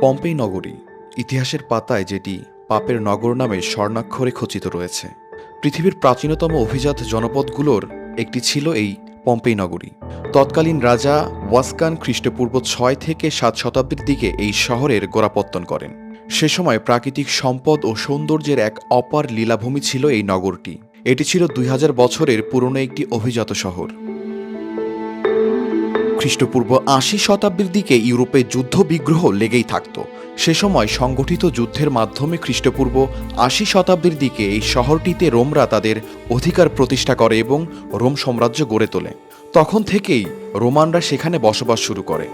Pompeii নগরী ইতিহাসের পাতায় যেটি পাপের নগর নামে স্বর্ণাক্ষরে খচিত রয়েছে। পৃথিবীর প্রাচীনতম অভিজাত জনপদগুলোর একটি ছিল এই পম্পেই নগরী। তৎকালীন রাজা ওয়াসকান খ্রিস্টপূর্ব ৬ থেকে ৭ শতাব্দীর দিকে এই শহরের গোড়াপত্তন করেন। সে সময় প্রাকৃতিক সম্পদ ও সৌন্দর্যের এক অপার লীলাভূমি ছিল এই নগরটি। এটি ছিল ২০০০ বছরের পুরনো একটি অভিজাত শহর। খ্রিস্টপূর্ব ৮০ শতাব্দীর দিকে ইউরোপে যুদ্ধ বিগ্রহ লেগেই থাকত। সে সময় সংগঠিত যুদ্ধের মাধ্যমে খ্রিস্টপূর্ব ৮০ শতাব্দীর দিকে এই শহরটিতে রোমরা তাদের অধিকার প্রতিষ্ঠা করে এবং রোম সাম্রাজ্য গড়ে তোলে। তখন থেকেই রোমানরা সেখানে বসবাস শুরু করে।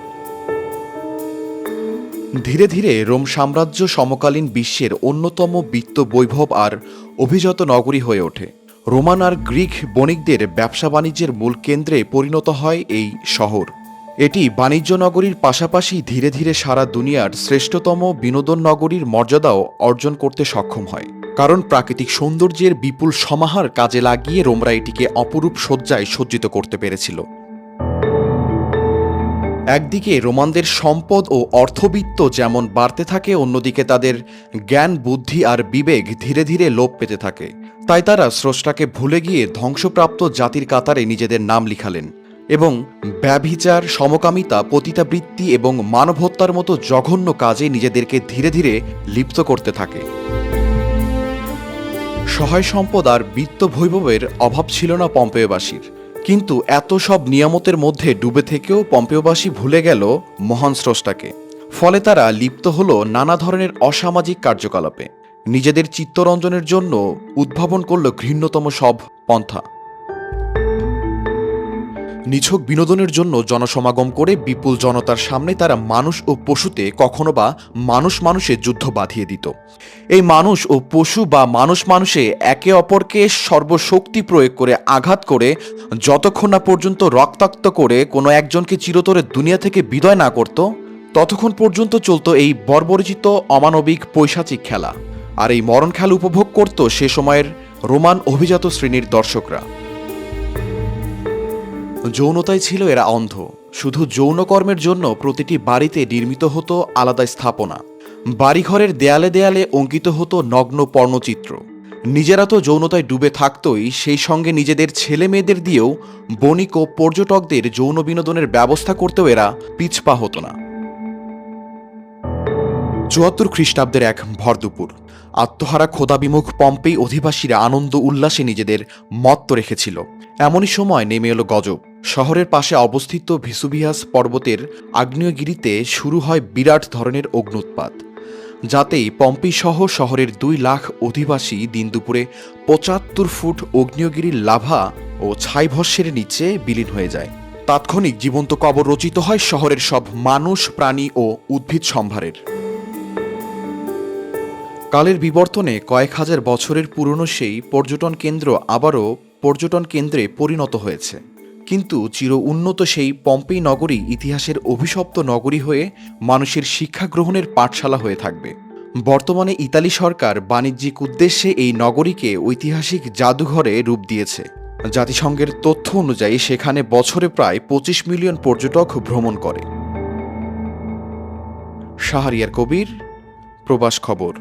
ধীরে ধীরে রোম সাম্রাজ্য সমকালীন বিশ্বের অন্যতম বিত্ত বৈভব আর অভিজাত নগরী হয়ে ওঠে। রোমান আর গ্রিক বণিকদের ব্যবসা বাণিজ্যের মূল কেন্দ্রে পরিণত হয় এই শহর। এটি বাণিজ্য নগরীর পাশাপাশি ধীরে ধীরে সারা দুনিয়ার শ্রেষ্ঠতম বিনোদন নগরীর মর্যাদাও অর্জন করতে সক্ষম হয়, কারণ প্রাকৃতিক সৌন্দর্যের বিপুল সমাহার কাজে লাগিয়ে রোমরা এটিকে অপরূপ সজ্জায় সজ্জিত করতে পেরেছিল। একদিকে রোমানদের সম্পদ ও অর্থবিত্ত যেমন বাড়তে থাকে, অন্যদিকে তাদের জ্ঞান, বুদ্ধি আর বিবেক ধীরে ধীরে লোপ পেতে থাকে। তাই তারা স্রষ্টাকে ভুলে গিয়ে ধ্বংসপ্রাপ্ত জাতির কাতারে নিজেদের নাম লিখালেন এবং ব্যভিচার, সমকামিতা, পতিতাবৃত্তি এবং মানব হত্যার মতো জঘন্য কাজে নিজেদেরকে ধীরে ধীরে লিপ্ত করতে থাকে। সহায় সম্পদ আর বিত্ত বৈভবের অভাব ছিল না পম্পেয়বাসীর, কিন্তু এত সব নিয়ামতের মধ্যে ডুবে থেকেও পম্পেয়বাসী ভুলে গেল মহান স্রষ্টাকে। ফলে তারা লিপ্ত হল নানা ধরনের অসামাজিক কার্যকলাপে। নিজেদের চিত্তরঞ্জনের জন্য উদ্ভাবন করল ঘৃণ্যতম সব পন্থা। নিছক বিনোদনের জন্য জনসমাগম করে বিপুল জনতার সামনে তারা মানুষ ও পশুতে, কখনো বা মানুষ মানুষে যুদ্ধ বাঁধিয়ে দিত। এই মানুষ ও পশু বা মানুষ মানুষে একে অপরকে সর্বশক্তি প্রয়োগ করে আঘাত করে যতক্ষণ না পর্যন্ত রক্তাক্ত করে কোনো একজনকে চিরতরে দুনিয়া থেকে বিদায় না করত, ততক্ষণ পর্যন্ত চলত এই বর্বরচিত অমানবিক পৈশাচিক খেলা। আর এই মরণ খেলা উপভোগ করত সে সময়ের রোমান অভিজাত শ্রেণীর দর্শকরা। যৌনতায় ছিল এরা অন্ধ। শুধু যৌনকর্মের জন্য প্রতিটি বাড়িতে নির্মিত হতো আলাদা স্থাপনা। বাড়িঘরের দেয়ালে দেয়ালে অঙ্কিত হতো নগ্ন পর্ণচিত্র। নিজেরা তো যৌনতায় ডুবে থাকতই, সেই সঙ্গে নিজেদের ছেলে মেয়েদের দিয়েও বণিক ও পর্যটকদের যৌন বিনোদনের ব্যবস্থা করতেও এরা পিছপা হতো না। ৭৪ খ্রিস্টাব্দের এক ভরদুপুর আত্মহারা ক্ষোধাবিমুখ পম্পেই অধিবাসীরা আনন্দ উল্লাসে নিজেদের মত্ত রেখেছিল। এমনই সময় নেমে এলো গজব। শহরের পাশে অবস্থিত ভিসুভিয়াস পর্বতের আগ্নেয়গিরিতে শুরু হয় বিরাট ধরনের অগ্ন্যুৎপাত, যাতেই পম্পেই সহ শহরের ২ লাখ অধিবাসী দিন দুপুরে ৭৫ ফুট অগ্নেয়গিরির লাভা ও ছাইভস্যের নিচে বিলীন হয়ে যায়। তাৎক্ষণিক জীবন্ত কবর রচিত হয় শহরের সব মানুষ, প্রাণী ও উদ্ভিদ সম্ভারের। কালের বিবর্তনে কয়েক হাজার বছরের পুরনো সেই পর্যটন কেন্দ্র আবারও পর্যটন কেন্দ্রে পরিণত হয়েছে। কিন্তু চির উন্নত সেই পম্পেই নগরী ইতিহাসের অভিশপ্ত নগরী হয়ে মানুষের শিক্ষা গ্রহণের পাঠশালা হয়ে থাকবে। বর্তমানে ইতালি সরকার বাণিজ্যিক উদ্দেশ্যে এই নগরীকে ঐতিহাসিক জাদুঘরে রূপ দিয়েছে। জাতিসংঘের তথ্য অনুযায়ী সেখানে বছরে প্রায় ২৫ মিলিয়ন পর্যটক ভ্রমণ করে। শাহরিয়ার কবির, প্রবাস খবর।